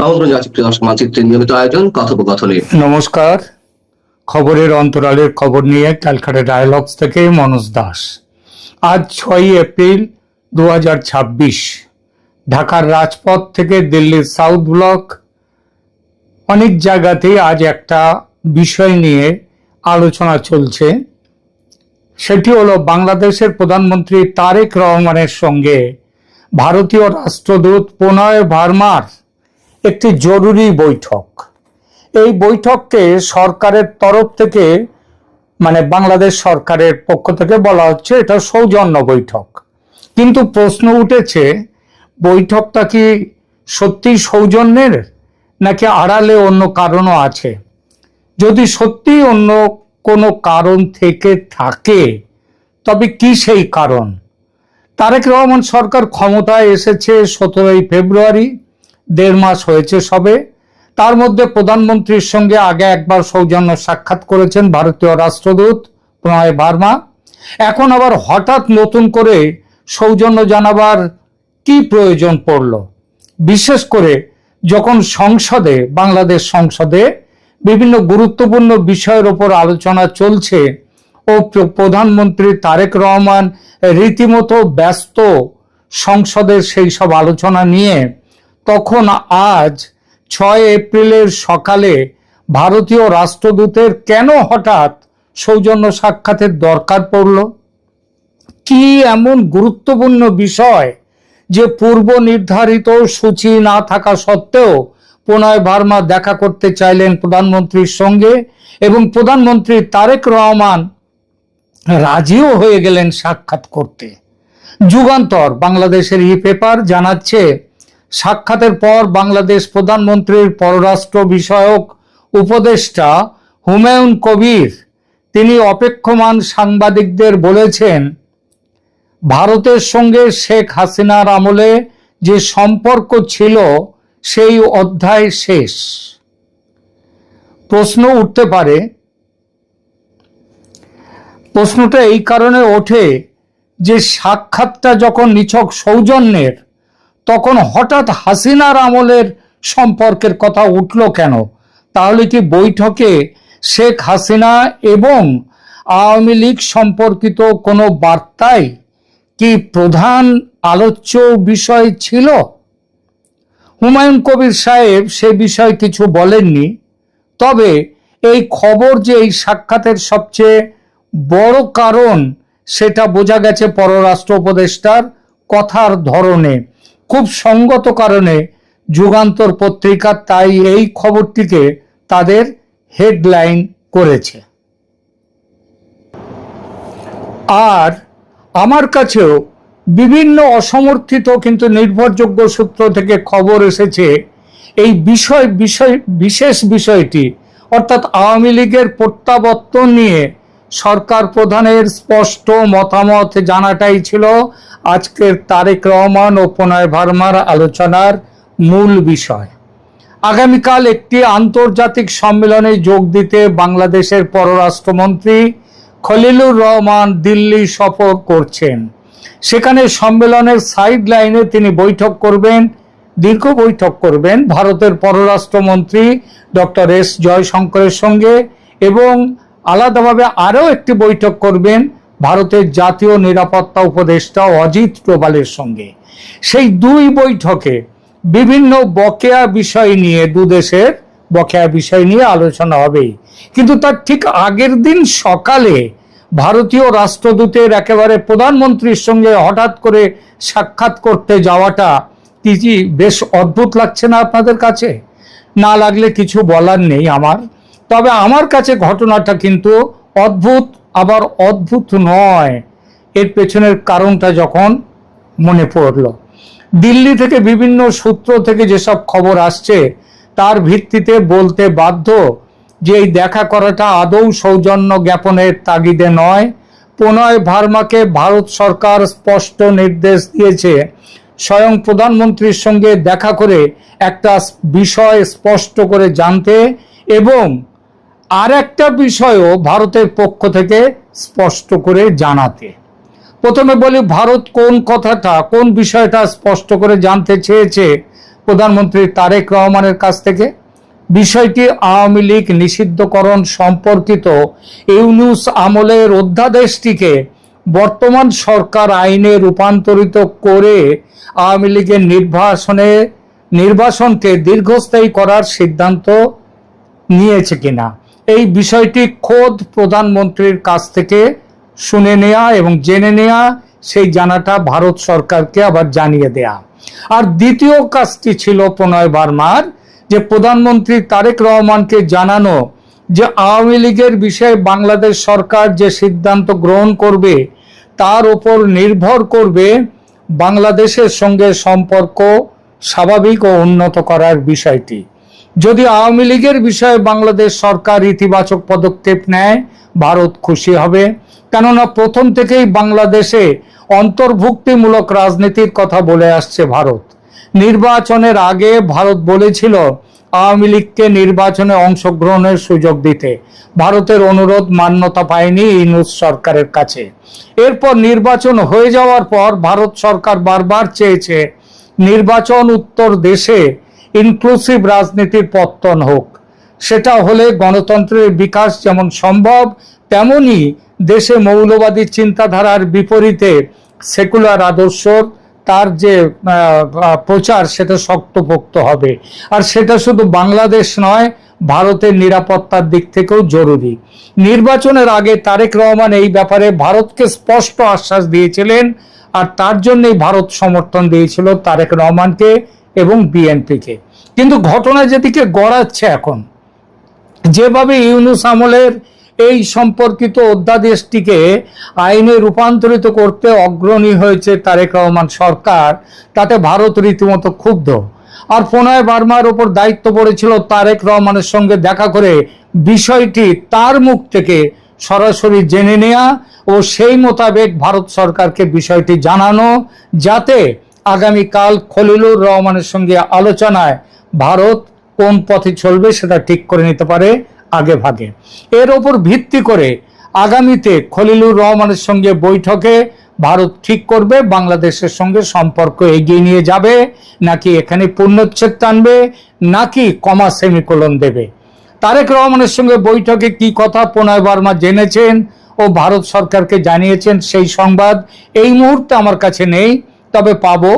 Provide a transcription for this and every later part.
আমন্ত্রণ জানাচ্ছি প্রিয় দর্শক মানচিত্রের নিয়মিত আয়োজন কথোপকথনে। নমস্কার। খবরের অন্তরালের খবর নিয়ে ক্যালকাটা ডায়ালগস থেকে মনোজ দাস। আজ 6 এপ্রিল 2026। ঢাকার রাজপথ থেকে দিল্লির সাউথ ব্লক অনেক জায়গাতেই আজ একটা বিষয় নিয়ে আলোচনা চলছে। সেটি হলো বাংলাদেশের প্রধানমন্ত্রী তারেক রহমানের সঙ্গে ভারতীয় রাষ্ট্রদূত প্রণয় ভার্মার একটি জরুরি বৈঠক। এই বৈঠককে সরকারের তরফ থেকে বাংলাদেশ সরকারের পক্ষ থেকে বলা হচ্ছে এটা সৌজন্য বৈঠক, কিন্তু প্রশ্ন উঠেছে বৈঠকটা কি সত্যি সৌজন্যের নাকি আড়ালে অন্য কারণও আছে। যদি সত্যি অন্য কোনো কারণ থেকে থাকে তবে কি সেই কারণ? তারেক রহমান সরকার ক্ষমতায় এসেছে 17ই ফেব্রুয়ারি, 1.5 মাস হয়েছে সবে। তার মধ্যে প্রধানমন্ত্রীর সঙ্গে আগে একবার সৌজন্য সাক্ষাৎ করেছেন ভারতীয় রাষ্ট্রদূত প্রণয় ভার্মা। এখন আবার হঠাৎ নতুন করে সৌজন্য জানাবার কি প্রয়োজন পড়ল? বিশেষ করে যখন বাংলাদেশ সংসদে বিভিন্ন গুরুত্বপূর্ণ বিষয়ের উপর আলোচনা চলছে ও প্রধানমন্ত্রী তারেক রহমান রীতিমতো ব্যস্ত সংসদের সেই সব আলোচনা নিয়ে, তখন আজ 6 এপ্রিলের সকালে ভারতীয় রাষ্ট্রদূতের কেন হঠাৎ সৌজন্য সাক্ষাতের দরকার পড়ল? কি এমন গুরুত্বপূর্ণ বিষয় যে পূর্ব নির্ধারিত সূচি না থাকা সত্ত্বেও প্রণয় ভার্মা দেখা করতে চাইলেন প্রধানমন্ত্রীর সঙ্গে এবং প্রধানমন্ত্রী তারেক রহমান রাজিও হয়ে গেলেন সাক্ষাৎ করতে? যুগান্তর বাংলাদেশের পেপার জানাচ্ছে, সাক্ষাতের পর বাংলাদেশ প্রধানমন্ত্রীর পররাষ্ট্র বিষয়ক উপদেষ্টা হুমায়ুন কবির তিনি অপেক্ষমান সাংবাদিকদের বলেছেন, ভারতের সঙ্গে শেখ হাসিনার আমলে যে সম্পর্ক ছিল সেই অধ্যায় শেষ। প্রশ্ন উঠতে পারে, প্রশ্নটা এই কারণে ওঠে যে সাক্ষাৎটা যখন নিছক সৌজন্যের, তখন হঠাৎ হাসিনার আমলের সম্পর্কের কথা উঠল কেন? তাহলে কি বৈঠকে শেখ হাসিনা এবং আওয়ামী লীগ সম্পর্কিত কোনো বার্তাই কি প্রধান আলোচ্য বিষয় ছিল? হুমায়ুন কবির সাহেব সে বিষয়ে কিছু বলেননি। তবে এই খবর যে এই সাক্ষাতের সবচেয়ে বড় কারণ সেটা বোঝা গেছে পররাষ্ট্র উপদেষ্টার কথার ধরনে। খুব সঙ্গত কারণে যুগান্তর পত্রিকা তাই এই খবরটিকে তাদের হেডলাইন করেছে। আর আমার কাছেও বিভিন্ন অসমর্থিত কিন্তু নির্ভরযোগ্য সূত্র থেকে খবর এসেছে এই বিশেষ বিষয়টি, অর্থাৎ আওয়ামী লীগের প্রত্যাবর্তন নিয়ে সরকার প্রধানের স্পষ্ট মতামত জানাটাই ছিল আজকের তারেক রহমান ও প্রণয় ভার্মার আলোচনার মূল বিষয়। আগামীকাল একটি আন্তর্জাতিক সম্মেলনে যোগ দিতে বাংলাদেশের পররাষ্ট্রমন্ত্রী খলিলুর রহমান দিল্লি সফর করছেন। সেখানে সম্মেলনের সাইড লাইনে তিনি দীর্ঘ বৈঠক করবেন ভারতের পররাষ্ট্রমন্ত্রী ডক্টর এস জয়শঙ্করের সঙ্গে এবং আলাদাভাবে আরও একটি বৈঠক করবেন ভারতের জাতীয় নিরাপত্তা উপদেষ্টা অজিত ডোভালের সঙ্গে। সেই দুই বৈঠকে বিভিন্ন বকেয়া বিষয় নিয়ে, দুদেশের বকেয়া বিষয় নিয়ে আলোচনা হবেই। কিন্তু তার ঠিক আগের দিন সকালে ভারতীয় রাষ্ট্রদূতের একেবারে প্রধানমন্ত্রীর সঙ্গে হঠাৎ করে সাক্ষাৎ করতে যাওয়াটা কি বেশ অদ্ভুত লাগছে না আপনাদের কাছে? না লাগলে কিছু বলার নেই আমার। তবে আমার কাছে ঘটনাটা কিন্তু অদ্ভুত, আবার অদ্ভুত নয়। এর পেছনের কারণটা যখন মনে পড়ল, দিল্লি থেকে বিভিন্ন সূত্র থেকে যেসব খবর আসছে তার ভিত্তিতে বলতে বাধ্য যে এই দেখা করাটা আদৌ সৌজন্য জ্ঞাপনের তাগিদে নয়। প্রণয় ভার্মাকে ভারত সরকার স্পষ্ট নির্দেশ দিয়েছে স্বয়ং প্রধানমন্ত্রীর সঙ্গে দেখা করে একটা বিষয় স্পষ্ট করে জানতে এবং আর একটা বিষয়ও ভারতের পক্ষ থেকে স্পষ্ট করে জানাতে। প্রথমে বলি, ভারত কোন বিষয়টা স্পষ্ট করে জানতে চেয়েছে প্রধানমন্ত্রী তারেক রহমানের কাছ থেকে। বিষয়টি আওয়ামী লীগ নিষিদ্ধকরণ সম্পর্কিত ইউনূস আমলের অধ্যাদেশটিকে বর্তমান সরকার আইনে রূপান্তরিত করে আওয়ামী লীগের নির্বাসনকে দীর্ঘস্থায়ী করার সিদ্ধান্ত নিয়েছে কিনা, এই বিষয়টি খোদ প্রধানমন্ত্রীর কাছ থেকে শুনে নেওয়া এবং জেনে নেওয়া, সেই জানাটা ভারত সরকারকে আবার জানিয়ে দেয়া। আর দ্বিতীয় কাজটি ছিল প্রণয় ভার্মার, যে প্রধানমন্ত্রী তারেক রহমানকে জানানো যে আওয়ামী লীগের বিষয়ে বাংলাদেশ সরকার যে সিদ্ধান্ত গ্রহণ করবে তার উপর নির্ভর করবে বাংলাদেশের সঙ্গে সম্পর্ক স্বাভাবিক ও উন্নত করার বিষয়টি। যদি আওয়ামী লীগের বিষয়ে বাংলাদেশ সরকার ইতিবাচক পদক্ষেপ নেয়, ভারত খুশি হবে। কেননা প্রথম থেকেই বাংলাদেশে অন্তর্ভুক্তিমূলক রাজনীতির কথা বলে আসছে ভারত। নির্বাচনের আগে ভারত বলেছিল আওয়ামী লীগকে নির্বাচনে অংশগ্রহণের সুযোগ দিতে। ভারতের অনুরোধ মান্যতা পায়নি ইউনূস সরকারের কাছে। এরপর নির্বাচন হয়ে যাওয়ার পর ভারত সরকার বারবার চেয়েছে নির্বাচন উত্তর দেশে ইনক্লুসিভ রাজনীতির পত্তন হোক। সেটা হলে গণতন্ত্রের বিকাশ যেমন সম্ভব, তেমনি দেশে মৌলবাদী চিন্তাধারার বিপরীতে সেকুলার আদর্শ তার যে প্রচার সেটা শক্তপোক্ত হবে। আর সেটা শুধু বাংলাদেশ নয়, ভারতের নিরাপত্তার দিক থেকেও জরুরি। নির্বাচনের আগে তারেক রহমান এই ব্যাপারে ভারতকে স্পষ্ট আশ্বাস দিয়েছিলেন, আর তার জন্যই ভারত সমর্থন দিয়েছিল তারেক রহমানকে এবং বিএনপিকে। কিন্তু ঘটনা যেদিকে গড়াচ্ছে এখন, যেভাবে ইউনূস আমলের এই সম্পর্কিত অধ্যাদেশটিকে আইনে রূপান্তরিত করতে অগ্রণী হয়েছে তারেক রহমান সরকার, তাতে ভারত রীতিমতো ক্ষুব্ধ। আর প্রণয় ভার্মার ওপর দায়িত্ব পড়েছিল তারেক রহমানের সঙ্গে দেখা করে বিষয়টি তার মুখ থেকে সরাসরি জেনে নেওয়া ও সেই মোতাবেক ভারত সরকারকে বিষয়টি জানানো, যাতে আগামীকাল খলিলুর রহমানের সঙ্গে আলোচনায় ভারত কোন পথে চলবে সেটা ঠিক করে নিতে পারে আগে ভাগে। এর ওপর ভিত্তি করে আগামীতে খলিলুর রহমানের সঙ্গে বৈঠকে ভারত ঠিক করবে বাংলাদেশের সঙ্গে সম্পর্ক এগিয়ে নিয়ে যাবে, নাকি এখানে পূর্ণচ্ছেদ টানবে, নাকি কমা সেমিকোলন দেবে। তারেক রহমানের সঙ্গে বৈঠকে কি কথা প্রণয় ভার্মা জেনেছেন ও ভারত সরকারকে জানিয়েছেন, সেই সংবাদ এই মুহূর্তে আমার কাছে নেই, তবে পাবো।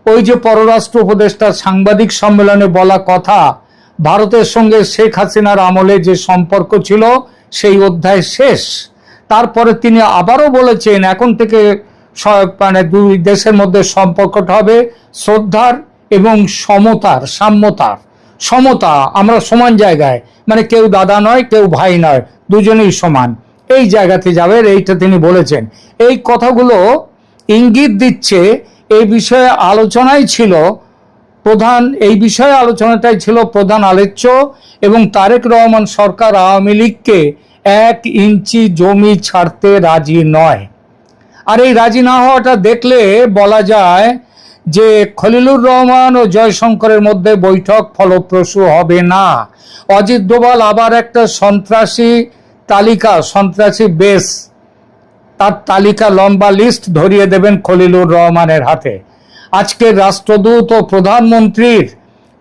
ওই যে পররাষ্ট্র উপদেষ্টার সাংবাদিক সম্মেলনে বলা কথা, ভারতের সঙ্গে শেখ হাসিনার আমলে যে সম্পর্ক ছিল সেই অধ্যায় শেষ। তারপরে তিনি আবারও বলেছেন এখন থেকে দুই দেশের মধ্যে সম্পর্কটা হবে শ্রদ্ধার এবং সাম্যতার। সমতা, আমরা সমান জায়গায়, মানে কেউ দাদা নয় কেউ ভাই নয়, দুজনেই সমান, এই জায়গাতে যাবে, এইটা তিনি বলেছেন। এই কথাগুলো ইঙ্গিত দিচ্ছে এই বিষয়ে আলোচনাটাই ছিল প্রধান আলোচ্য, এবং তারেক রহমান সরকার আওয়ামী লীগকে 1 ইঞ্চি জমি ছাড়তে রাজি নয়। আর এই রাজি না হওয়াটা দেখলে বলা যায় যে খলিলুর রহমান ও জয়শঙ্করের মধ্যে বৈঠক ফলপ্রসূ হবে না। অজিত ডোভাল আবার একটা সন্ত্রাসী বেস, তার তালিকা, লম্বা লিস্ট ধরিয়ে দেবেন খলিলুর রহমানের হাতে। আজকের রাষ্ট্রদূত ও প্রধানমন্ত্রীর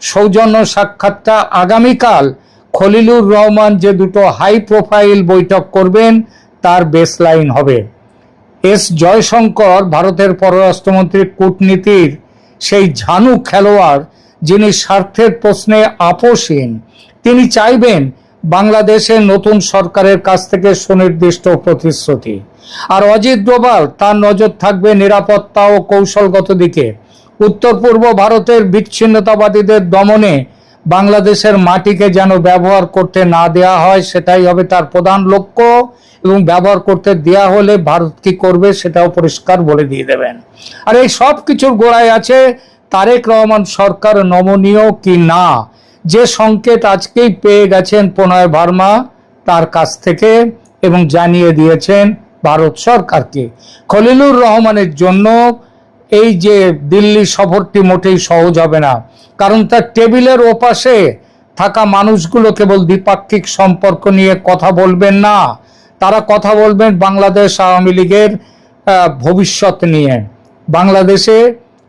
সৌজন্য সাক্ষাৎটা আগামীকাল খলিলুর রহমান যে দুটো হাই প্রোফাইল বৈঠক করবেন তার বেসলাইন হবে। এস জয়শঙ্কর ভারতের পররাষ্ট্রমন্ত্রীর কূটনীতির সেই ঝানু খেলোয়াড়, যিনি স্বার্থের প্রশ্নে আপোষহীন। তিনি চাইবেন বাংলাদেশের নতুন সরকারের কাছ থেকে সুনির্দিষ্ট প্রতিশ্রুতি। আর অজিত ডোভাল, তার নজর থাকবে নিরাপত্তা ও কৌশলগত দিকে। উত্তর পূর্ব ভারতের বিচ্ছিন্নতাবাদীদের দমনে বাংলাদেশের মাটিকে যেন ব্যবহার করতে না দেয়া হয়, সেটাই হবে তার প্রধান লক্ষ্য। এবং ব্যবহার করতে দেয়া হলে ভারত কি করবে সেটাও পরিষ্কার বলে দিয়ে দেবেন। আর এই সব কিছুর গোড়ায় আছে তারেক রহমান সরকার নমনীয় কি না, যে সংকেত আজকেই পেয়ে গেছেন প্রণয় ভার্মা তার কাছ থেকে, এবং জানিয়ে দিয়েছেন ভারত সরকারকে। খলিলুর রহমানের জন্য এই যে দিল্লি সফরটি মোটেই সহজ হবে না, কারণ তার টেবিলের ওপাশে থাকা মানুষগুলো কেবল দ্বিপাক্ষিক সম্পর্ক নিয়ে কথা বলবেন না, তারা কথা বলবেন বাংলাদেশ আওয়ামী লীগের ভবিষ্যৎ নিয়ে। বাংলাদেশে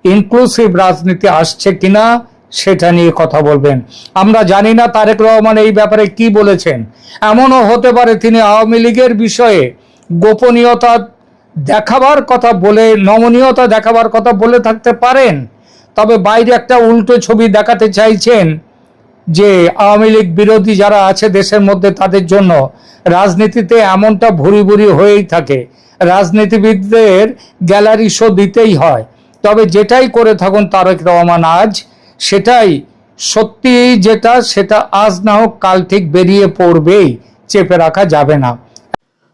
ইনক্লুসিভ রাজনীতি আসছে কিনা সেটা নিয়ে কথা বলবেন। আমরা জানি না তারেক রহমান এই ব্যাপারে কি বলেছেন। এমনও হতে পারে তিনি আওয়ামী লীগের বিষয়ে গোপনীয়তা দেখাবার কথা বলে, নমনীয়তা দেখাবার কথা বলে থাকতে পারেন। তবে বাইরে একটা উল্টো ছবি দেখাতে চাইছেন যে আওয়ামী লীগ বিরোধী যারা আছে দেশের মধ্যে তাদের জন্য রাজনীতিতে এমনটা ভুরি ভুরি হয়েই থাকে। রাজনীতিবিদদের গ্যালারি শো দিতেই হয়। তবে যেটাই করে থাকুন তারেক রহমান আজ, সেটাই সত্যি, যেটা সেটা আজ না হোক কাল ঠিক বেরিয়ে পড়বেই, চেপে রাখা যাবে না।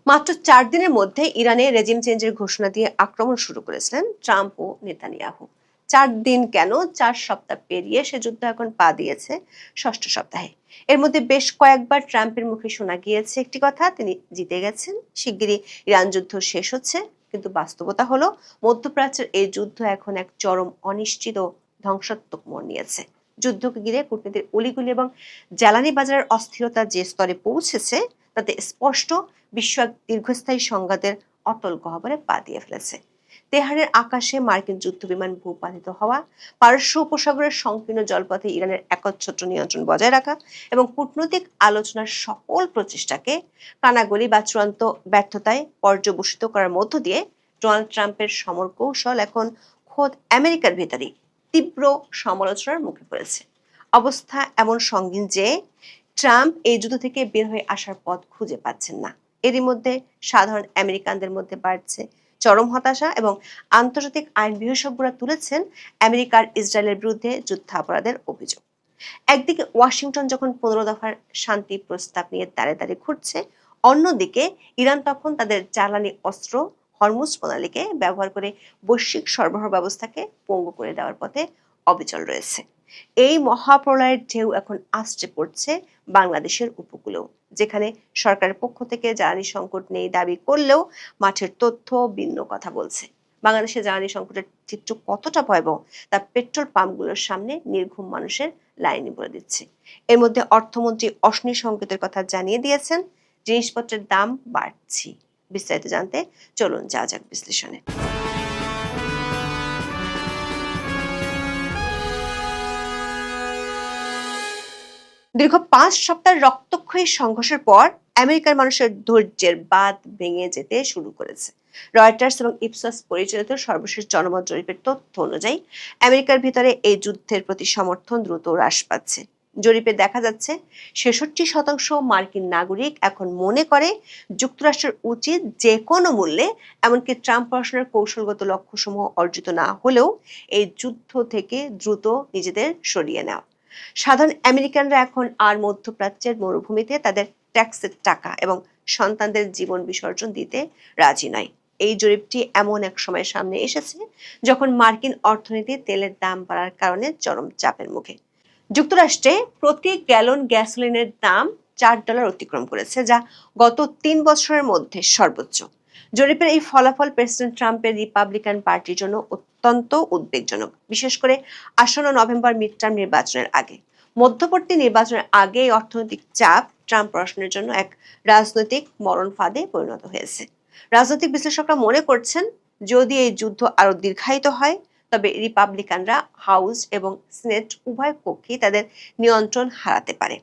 মাত্র 4 দিনের মধ্যে ইরানে রেজিম চেঞ্জের ঘোষণা দিয়ে আক্রমণ শুরু করেছিলেন ট্রাম্প ও নেতানিয়াহু। 4 দিন কেন, 4 সপ্তাহ পেরিয়ে সে যুদ্ধ এখন পা দিয়েছে 6ষ্ঠ সপ্তাহে। এর মধ্যে বেশ কয়েকবার ট্রাম্পের মুখে শোনা গিয়েছে একটি কথা, তিনি জিতে গেছেন, শিগগিরই ইরান যুদ্ধ শেষ হচ্ছে। কিন্তু বাস্তবতা হলো মধ্যপ্রাচ্যের এই যুদ্ধ এখন এক চরম অনিশ্চিত ও ধ্বংসাত্মক মোড় নিয়েছে। যুদ্ধকে ঘিরে কূটনীতির অলিগুলি এবং জ্বালানি বাজারের অস্থিরতা যে স্তরে পৌঁছেছে তাতে স্পষ্ট বিশ্ব এক দীর্ঘস্থায়ী সংঘাতের অতল গহ্বরে পা দিয়ে ফেলেছে। তেহরানের আকাশে মার্কিন যুদ্ধবিমান ভূপাতিত হওয়া, পারস্য উপসাগরের সংকীর্ণ জলপথে ইরানের একচ্ছত্র নিয়ন্ত্রণ বজায় রাখা এবং কূটনৈতিক আলোচনার সকল প্রচেষ্টাকে কানাগলি বা চূড়ান্ত ব্যর্থতায় পর্যবসিত করার মধ্য দিয়ে ডোনাল্ড ট্রাম্পের সমর কৌশল এখন খোদ আমেরিকার ভেতরেই তীব্র সমালোচনার মুখে পড়েছে। অবস্থা এমন সঙ্গীন যে ট্রাম্প এই যুদ্ধ থেকে বের হয়ে আসার পথ খুঁজে পাচ্ছেন না। এরই মধ্যে সাধারণ আমেরিকানদের মধ্যে বাড়ছে চরম হতাশা এবং আন্তর্জাতিক আইন বিশেষজ্ঞরা তুলেছেন আমেরিকার ইসরায়েলের বিরুদ্ধে যুদ্ধাপরাধের অভিযোগ। একদিকে ওয়াশিংটন যখন 15 দফার শান্তি প্রস্তাব নিয়ে দাঁড়ে দাঁড়িয়ে ঘুরছে, অন্যদিকে ইরান তখন তাদের জ্বালানি অস্ত্র হরমুজ প্রণালীকে ব্যবহার করে বৈশ্বিক সরবরাহ ব্যবস্থাকে পঙ্গু করে দেওয়ার পথে অবিচল রয়েছে। এই মহাপ্রলয়ের ঢেউ এখন আসছে পড়ছে বাংলাদেশের উপকূলেও, যেখানে সরকারের পক্ষ থেকে জ্বালানি সংকট নেই দাবি করলেও মাঠের তথ্য ভিন্ন কথা বলছে। বাংলাদেশের জ্বালানি সংকটের চিত্র কতটা ভয়াবহ তা পেট্রোল পাম্পগুলোর সামনে নির্ঘুম মানুষের লাইনে বলে দিচ্ছে। এর মধ্যে অর্থমন্ত্রী অশনি সংকেতের কথা জানিয়ে দিয়েছেন, জিনিসপত্রের দাম বাড়ছে। বিস্তারিত জানতে চলুন যা যাক বিশ্লেষণে। দীর্ঘ 5 সপ্তাহের রক্তক্ষয়ী সংঘর্ষের পর আমেরিকার মানুষের ধৈর্যের বাঁধ ভেঙে যেতে শুরু করেছে। রয়টার্স এবং ইপসস পরিচালিত সর্বশেষ জনমত জরিপের তথ্য অনুযায়ী আমেরিকার ভিতরে এই যুদ্ধের প্রতি সমর্থন দ্রুত হ্রাস পাচ্ছে। জরিপে দেখা যাচ্ছে 66% মার্কিন নাগরিক এখন মনে করে যুক্তরাষ্ট্রের উচিত যে কোনো মূল্যে, এমনকি ট্রাম্প প্রশাসনের কৌশলগত লক্ষ্যসমূহ অর্জিত না হলেও, এই যুদ্ধ থেকে দ্রুত নিজেদের সরিয়ে নেওয়া। সাধারণ আমেরিকানরা এখন আর মধ্যপ্রাচ্যের মরুভূমিতে তাদের ট্যাক্সের টাকা এবং সন্তানদের জীবন বিসর্জন দিতে রাজি নয়। এই জরিপটি এমন এক সময় সামনে এসেছে যখন মার্কিন অর্থনীতি তেলের দাম বাড়ার কারণে চরম চাপের মুখে। যুক্তরাষ্ট্রে প্রতি গ্যালন গ্যাসোলিনের দাম $4 অতিক্রম করেছে, যা গত 3 বছরের মধ্যে সর্বোচ্চ। জরিপের এই ফলাফল প্রেসিডেন্ট ট্রাম্পের রিপাবলিকান পার্টির জন্য অত্যন্ত উদ্বেগজনক, বিশেষ করে আসন্ন নভেম্বর মিডটার্ম নির্বাচনের আগে। মধ্যবর্তী নির্বাচনের আগে অর্থনৈতিক চাপ ট্রাম্প প্রশাসনের জন্য এক রাজনৈতিক মরণ ফাঁদে পরিণত হয়েছে। রাজনৈতিক বিশ্লেষকরা মনে করছেন, যদি এই যুদ্ধ আরো দীর্ঘায়িত হয় তবে রিপাবলিকানরা হাউস এবং সিনেট উভয় কক্ষেই তাদের নিয়ন্ত্রণ হারাতে পারে।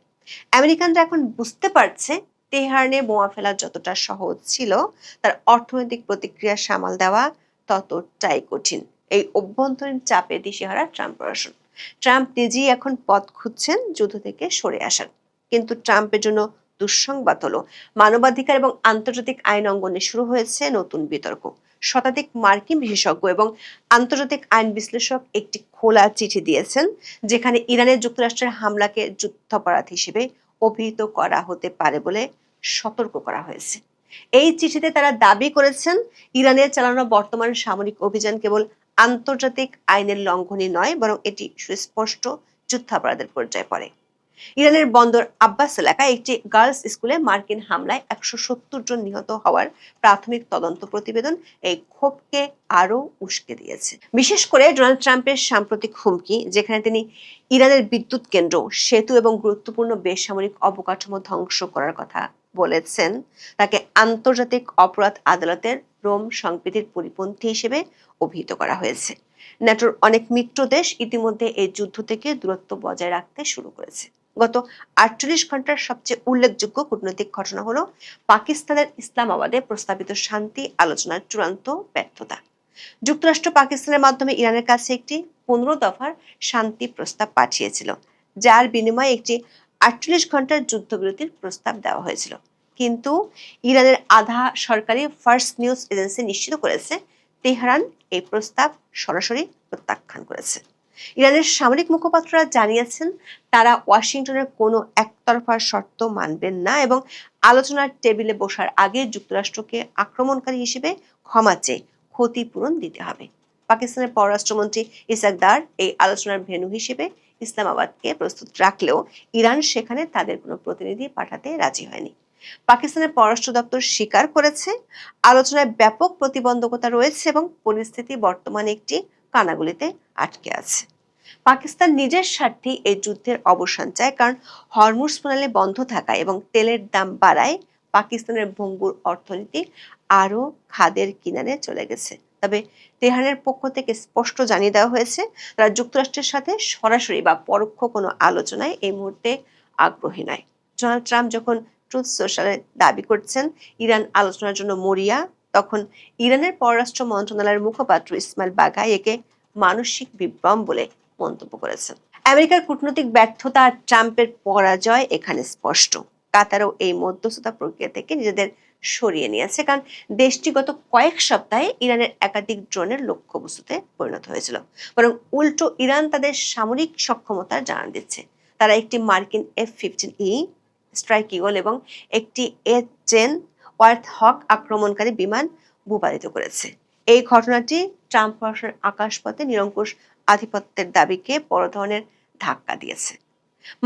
আমেরিকানরা এখন বুঝতে পারছে তেহরানে বোমা ফেলা যতটা সহজ ছিল, তার অর্থনৈতিক প্রতিক্রিয়া সামাল দেওয়া ততটাই কঠিন। এই অভ্যন্তরীণ চাপে দিশেহারা ট্রাম্প প্রশাসন। ট্রাম্প নিজেই এখন পথ খুঁজছেন যুদ্ধ থেকে সরে আসার। কিন্তু ট্রাম্পের জন্য দুঃসংবাদ হলো, মানবাধিকার এবং আন্তর্জাতিক আইন অঙ্গনে শুরু হয়েছে নতুন বিতর্ক। শতাধিক মার্কিন বিশেষজ্ঞ এবং আন্তর্জাতিক আইন বিশ্লেষক একটি খোলা চিঠি দিয়েছেন, যেখানে ইরানের যুক্তরাষ্ট্রের হামলাকে যুদ্ধাপরাধ হিসেবে অভিহিত করা হতে পারে বলে সতর্ক করা হয়েছে। এই চিঠিতে তারা দাবি করেছেন, ইরানের চালানো বর্তমান সামরিক অভিযান কেবল আন্তর্জাতিক আইনের লঙ্ঘনই নয়, বরং এটি সুস্পষ্ট যুদ্ধাপরাধের পর্যায়ে পড়ে। ইরানের বন্দর আব্বাস এলাকায় একটি গার্লস স্কুলে মার্কিন হামলায় 170 জন নিহত হওয়ার প্রাথমিক তদন্ত প্রতিবেদন এই ক্ষোভকে আরো উস্কে দিয়েছে। বিশেষ করে ডোনাল্ড ট্রাম্পের সাম্প্রতিক হুমকি, যেখানে তিনি ইরানের বিদ্যুৎ কেন্দ্র, সেতু এবং গুরুত্বপূর্ণ বেসামরিক অবকাঠামো ধ্বংস করার কথা বলেছেন, তাকে আন্তর্জাতিক অপরাধ আদালতের রোম সংবিধির পরিপন্থী হিসেবে অভিহিত করা হয়েছে। ন্যাটোর অনেক মিত্র দেশ ইতিমধ্যে এই যুদ্ধ থেকে দূরত্ব বজায় রাখতে শুরু করেছে। গত 48 ঘন্টার সবচেয়ে উল্লেখযোগ্য কূটনৈতিক ঘটনা হলো পাকিস্তানের ইসলামাবাদে প্রস্তাবিত শান্তি আলোচনার চূড়ান্ত ব্যর্থতা। যুক্তরাষ্ট্র পাকিস্তানের মাধ্যমে ইরানের কাছে একটি 15 দফার শান্তি প্রস্তাব পাঠিয়েছিল, যার বিনিময়ে একটি 48 ঘন্টার যুদ্ধবিরতির প্রস্তাব দেওয়া হয়েছিল। কিন্তু ইরানের আধা সরকারি ফার্স্ট নিউজ এজেন্সি নিশ্চিত করেছে তেহরান এই প্রস্তাব সরাসরি প্রত্যাখ্যান করেছে। ইরানের সামরিক মুখপাত্ররা জানিয়েছেন তারা ওয়াশিংটনের কোনো একতরফা শর্ত মানবেন না এবং আলোচনার টেবিলে বসার আগে যুক্তরাষ্ট্রকে আক্রমণকারী হিসেবে ক্ষমা চেয়ে ক্ষতিপূরণ দিতে হবে। পাকিস্তানের পররাষ্ট্রমন্ত্রী ইসাক দার এই আলোচনার ভেন্যু হিসেবে ইসলামাবাদকে প্রস্তুত রাখলেও ইরান সেখানে তাদের কোনো প্রতিনিধি পাঠাতে রাজি হয়নি। পাকিস্তানের পররাষ্ট্র দপ্তর স্বীকার করেছে আলোচনায় ব্যাপক প্রতিবন্ধকতা রয়েছে এবং পরিস্থিতি বর্তমানে একটি কানাগুলিতে আটকে আছে। পাকিস্তান নিজের স্বার্থে এই যুদ্ধের অবসান চায়, কারণ হরমুজ প্রণালী বন্ধ থাকায় এবং তেলের দাম বাড়ায় পাকিস্তানের ভঙ্গুর অর্থনীতি আরো খাদের কিনারে চলে গেছে। তবে তেহরানের পক্ষ থেকে স্পষ্ট জানিয়ে দেওয়া হয়েছে তারা যুক্তরাষ্ট্রের সাথে সরাসরি বা পরোক্ষ কোনো আলোচনায় এই মুহূর্তে আগ্রহী নয়। ডোনাল্ড ট্রাম্প যখন ট্রুথ সোশ্যালে দাবি করছেন ইরান আলোচনার জন্য মরিয়া, তখন ইরানের পররাষ্ট্র মন্ত্রণালয়ের মুখপাত্র ইসমাইল বাঘাই একে মানসিক বিভ্রম বলে মন্তব্য করেছেন। আমেরিকার কূটনৈতিক ব্যর্থতা আর ট্রাম্পের পরাজয় এখানে স্পষ্ট। কাতারও এই মধ্যস্থতা প্রক্রিয়া থেকে নিজেদের সরিয়ে নিয়েছে, কারণ দেশটি গত কয়েক সপ্তাহে ইরানের একাধিক ড্রোনের লক্ষ্যবস্তুতে পরিণত হয়েছিল। বরং উল্টো ইরান তাদের সামরিক সক্ষমতার জানান দিচ্ছে। তারা একটি মার্কিন F-15E স্ট্রাইক ইগল এবং একটি A-10 ওয়ার্থ হক আক্রমণকারী বিমান ভূপাতিত করেছে। এই ঘটনাটি ট্রাম্প প্রশাসনের আকাশপথে নিরঙ্কুশ আধিপত্যের দাবিকে বড় ধরনের ধাক্কা দিয়েছে।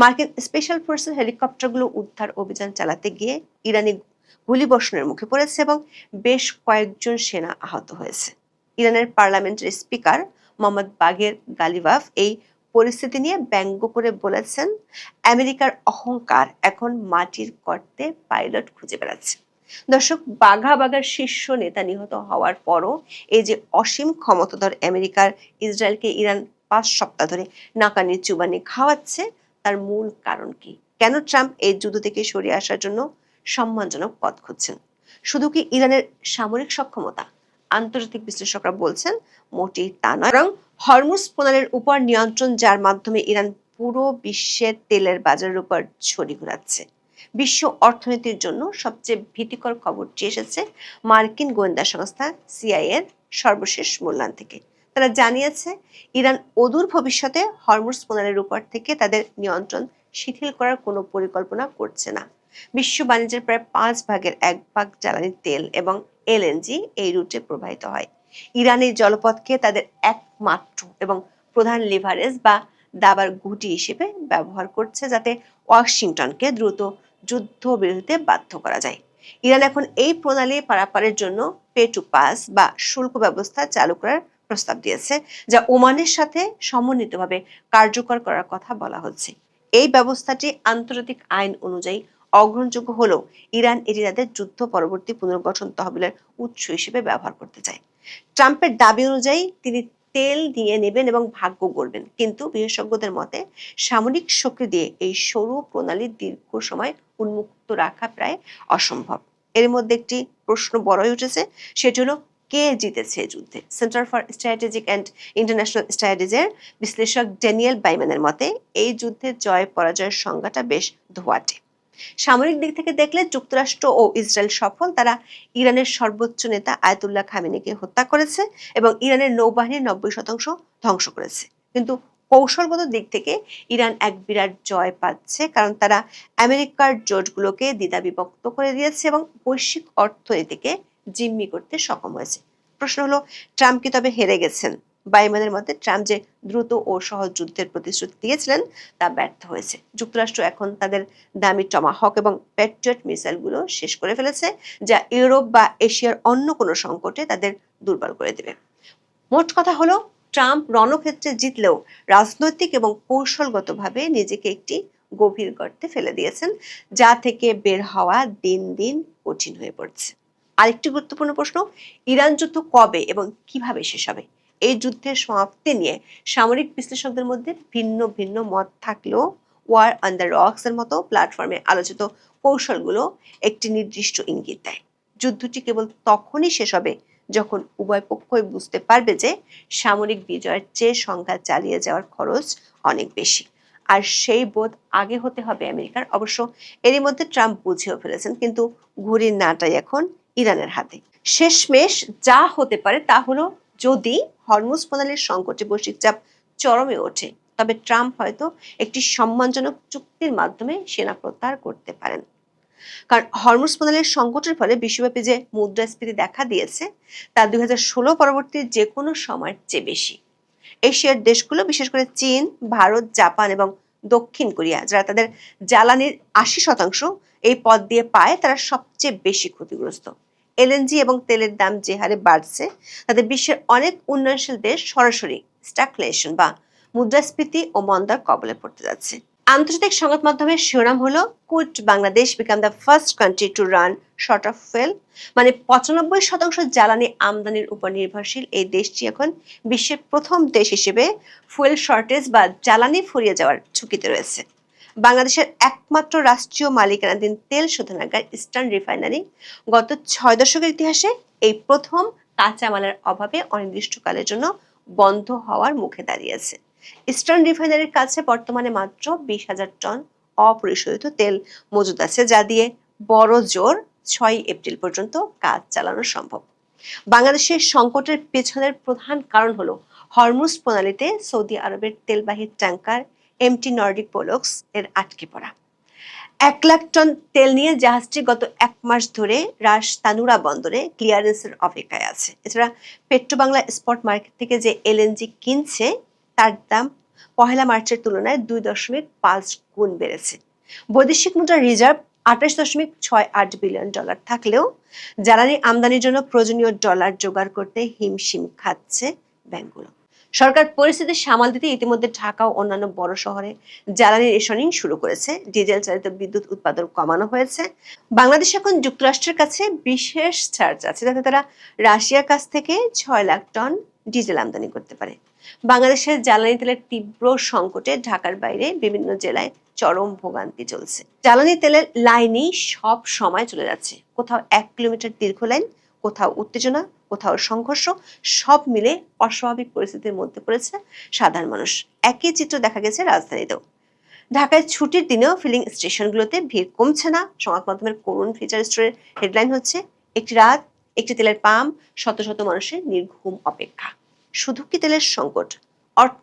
মার্কিন স্পেশাল ফোর্সের হেলিকপ্টারগুলো উদ্ধার অভিযান চালাতে গিয়ে ইরানি গুলিবর্ষণের মুখে পড়েছে এবং বেশ কয়েকজন সেনা আহত হয়েছে। ইরানের পার্লামেন্টের স্পিকার মোহাম্মদ বাগের গালিবাফ এই পরিস্থিতি নিয়ে ব্যঙ্গ করে বলেছেন, আমেরিকার অহংকার এখন মাটির গর্তে পাইলট খুঁজে বেড়াচ্ছে। দর্শক, বাঘার শীর্ষ নেতা নিহত হওয়ার পরও এই যে অসীম ক্ষমতাধর আমেরিকার ইসরায়েলকে ইরান 5 সপ্তাহ ধরে নাকানি চুবানি খাওয়াচ্ছে, তার মূল কারণ কি? কেন ট্রাম্প এই যুদ্ধ থেকে সরিয়ে আসার জন্য সম্মানজনক পথ খুঁজছেন? শুধু কি ইরানের সামরিক সক্ষমতা? আন্তর্জাতিক বিশ্লেষকরা বলছেন মোটেই তা নয়, বরং হরমুজ প্রণালীর উপর নিয়ন্ত্রণ, যার মাধ্যমে ইরান পুরো বিশ্বের তেলের বাজারের উপর ছড়ি ঘোরাচ্ছে। বিশ্ব অর্থনীতির জন্য সবচেয়ে ভীতিকর খবরটি এসেছে মার্কিন গোয়েন্দা সংস্থা CIA এর সর্বশেষ মূল্যায়ন থেকে। তারা জানিয়েছে ইরান অদূর ভবিষ্যতে হরমুজ প্রণালীর উপর থেকে তাদের নিয়ন্ত্রণ শিথিল করার কোনো পরিকল্পনা করছে না। বিশ্ব বাণিজ্যের প্রায় 5 ভাগের 1 ভাগ জ্বালানি তেল এবং LNG এই রুটে প্রবাহিত হয়। ইরান এই জলপথকে তাদের একমাত্র এবং প্রধান লিভারেজ বা দাবার গুটি হিসেবে ব্যবহার করছে, যাতে ওয়াশিংটনকে দ্রুত যুদ্ধবিরতিতে বাধ্য করা যায়। ইরান এখন এই প্রণালী পারাপারের জন্য পে টু পাস বা শুল্ক ব্যবস্থা চালু করার প্রস্তাব দিয়েছে, যা ওমানের সাথে সমন্বিতভাবে কার্যকর করার কথা বলা হচ্ছে। এই ব্যবস্থাটি আন্তর্জাতিক আইন অনুযায়ী অগ্রহণযোগ্য হলেও ইরান এটি তাদের যুদ্ধ পরবর্তী পুনর্গঠন তহবিলের উৎস হিসেবে ব্যবহার করতে চায়। ট্রাম্পের দাবি অনুযায়ী তিনি তেল নিয়ে নেবেন এবং ভাগ্য গড়বেন, কিন্তু বিশেষজ্ঞদের মতে সামরিক শক্তি দিয়ে এই সরু প্রণালী দীর্ঘ সময় উন্মুক্ত রাখা প্রায় অসম্ভব। এর মধ্যে একটি প্রশ্ন বড় হয়ে উঠেছে, সেটি হলো কে জিতেছে এই যুদ্ধে। Center for Strategic and International স্টাডিজের বিশ্লেষক ড্যানিয়েল বাইম্যানের মতে এই যুদ্ধের জয় পরাজয়ের সংজ্ঞাটা বেশ ধোয়াটে। সামরিক দিক থেকে দেখলে যুক্তরাষ্ট্র ও ইসরায়েল সফল। তারা ইরানের সর্বোচ্চ নেতা আয়াতুল্লাহ খামেনিকে হত্যা করেছে এবং ইরানের নৌবাহিনীর 90% ধ্বংস করেছে। কিন্তু কৌশলগত দিক থেকে ইরান এক বিরাট জয় পাচ্ছে, কারণ তারা আমেরিকার জোটগুলোকে দ্বিধাবিভক্ত করে দিয়েছে এবং বৈশ্বিক অর্থনীতিকে জিম্মি করতে সক্ষম হয়েছে। প্রশ্ন হলো, ট্রাম্প কি তবে হেরে গেছেন? বাইম্যানের মতে ট্রাম্প যে দ্রুত ও সহজ যুদ্ধের প্রতিশ্রুতি দিয়েছিলেন তা ব্যর্থ হয়েছে। যুক্তরাষ্ট্র এখন তাদের দামি টমাহক এবং প্যাট্রিয়ট মিসাইলগুলো শেষ করে ফেলেছে, যা ইউরোপ বা এশিয়ার অন্য কোনো সংকটে তাদের দুর্বল করে দেবে। মোট কথা হলো, ট্রাম্প রণক্ষেত্রে জিতলেও রাজনৈতিক এবং কৌশলগতভাবে নিজেকে একটি গভীর গর্তে ফেলে দিয়েছেন, যা থেকে বের হওয়া দিন দিন কঠিন হয়ে পড়ছে। আরেকটি গুরুত্বপূর্ণ প্রশ্ন, ইরান যুদ্ধ কবে এবং কিভাবে শেষ হবে? এই যুদ্ধের সমাপ্তি নিয়ে সামরিক বিশ্লেষকদের মধ্যে ভিন্ন ভিন্ন মত থাকলেও ওয়ার অন দ্য রক্স এর মতো প্ল্যাটফর্মে আলোচিত কৌশলগুলো একটি নির্দিষ্ট ইঙ্গিত দেয়। যুদ্ধটি কেবল তখনই শেষ হবে যখন উভয় পক্ষই বুঝতে পারবে যে সামরিক বিজয়ের চেয়ে সংঘাত চালিয়ে যাওয়ার খরচ অনেক বেশি। আর সেই বোধ আগে হতে হবে আমেরিকার। অবশ্য এরই মধ্যে ট্রাম্প বুঝেও ফেলেছেন, কিন্তু ঘুড়ির নাটাই এখন ইরানের হাতে। শেষমেশ যা হতে পারে তা হলো, যদি হরমুজ প্রণালীর সংকটে বৈশ্বিক চাপ চরমে ওঠে, তবে ট্রাম্প হয়তো একটি সম্মানজনক চুক্তির মাধ্যমে সেনা প্রত্যাহার করতে পারেন। কারণ হরমুজ প্রণালীর সংকটের ফলে বিশ্বব্যাপী যে মুদ্রাস্ফীতি দেখা দিয়েছে তা 2016 পরবর্তী যে কোনো সময়ের চেয়ে বেশি। এশিয়ার দেশগুলো, বিশেষ করে চীন, ভারত, জাপান এবং দক্ষিণ কোরিয়া, যারা তাদের জ্বালানির 80% এই পথ দিয়ে পায়, তারা সবচেয়ে বেশি ক্ষতিগ্রস্ত। এলএনজি এবং তেলের দাম যে হারে বাড়ছে, তাতে বিশ্বের অনেক উন্নয়নশীল দেশ সরাসরি স্ট্যাগফ্লেশন বা মুদ্রাস্ফীতি ও মন্দার কবলে পড়তে যাচ্ছে। আন্তর্জাতিক সংবাদ মাধ্যমের শিরোনাম হলো, could Bangladesh become the first country to run short of fuel? মানে 95% জ্বালানি আমদানির উপর নির্ভরশীল এই দেশটি এখন বিশ্বের প্রথম দেশ হিসেবে ফুয়েল শর্টেজ বা জ্বালানি ফুরিয়ে যাওয়ার ঝুঁকিতে রয়েছে। বাংলাদেশের একমাত্র রাষ্ট্রীয় মালিকানাধীন তেল শোধনাগার ইস্টার্ন রিফাইনারি গত 6 দশকের ইতিহাসে এই প্রথম কাঁচামালের অভাবে অনির্দিষ্টকালের জন্য বন্ধ হওয়ার মুখে দাঁড়িয়েছে। ইস্টার্ন রিফাইনারির কাছে বর্তমানে মাত্র 20,000 টন অপরিশোধিত তেল মজুদ আছে, যা দিয়ে বড় জোর 6 এপ্রিল পর্যন্ত কাজ চালানো সম্ভব। বাংলাদেশের সংকটের পেছনের প্রধান কারণ হলো হরমুজ প্রণালীতে সৌদি আরবের তেলবাহী ট্যাঙ্কার এমটি নর্ডিক পোলক্স এর আটকে পড়া। 1 লাখ টন তেল নিয়ে জাহাজটি গত 1 মাস ধরে রাস তানুরা বন্দরে ক্লিয়ারেন্সের অপেক্ষায় আছে। এছাড়া পেট্রোবাংলা স্পট মার্কেট থেকে যে এলএনজি কিনছে, তার দাম 1 মার্চের তুলনায় 2.5 গুণ বেড়েছে। বৈদেশিক মুদ্রার রিজার্ভ $28.68 বিলিয়ন থাকলেও জ্বালানি আমদানির জন্য প্রয়োজনীয় ডলার জোগাড় করতে হিমশিম খাচ্ছে ব্যাংকগুলো। সরকার পরিস্থিতি সামাল দিতে ইতিমধ্যে ঢাকা ও অন্যান্য বড় শহরে জ্বালানি রেশনিং শুরু করেছে। ডিজেল চালিত বিদ্যুৎ উৎপাদন কমানো হয়েছে। বাংলাদেশ এখন যুক্তরাষ্ট্রের কাছে বিশেষ ছাড় আছে, যাতে তারা রাশিয়ার কাছ থেকে 6 লাখ টন ডিজেল আমদানি করতে পারে। বাংলাদেশের জ্বালানি তেলের তীব্র সংকটে ঢাকার বাইরে বিভিন্ন জেলায় চরম ভোগান্তি চলছে। জ্বালানি তেলের লাইনই সব সময় চলে যাচ্ছে। কোথাও 1 কিলোমিটার দীর্ঘ লাইন, কোথাও উত্তেজনা, কোথাও সংঘর্ষ, সব মিলে অস্বাভাবিক পরিস্থিতির মধ্যে পড়েছে সাধারণ মানুষ। একই চিত্র দেখা গেছে রাজধানীতেও। ঢাকায় ছুটির দিনেও ফিলিং স্টেশনগুলোতে ভিড় কমছে না। সংবাদ মাধ্যমের করুণ ফিচার স্টোরের হেডলাইন হচ্ছে, একটি রাত, একটি তেলের পাম্প, শত শত মানুষের নির্ঘুম অপেক্ষা। শুধু কি তেলের সংকট? অর্থ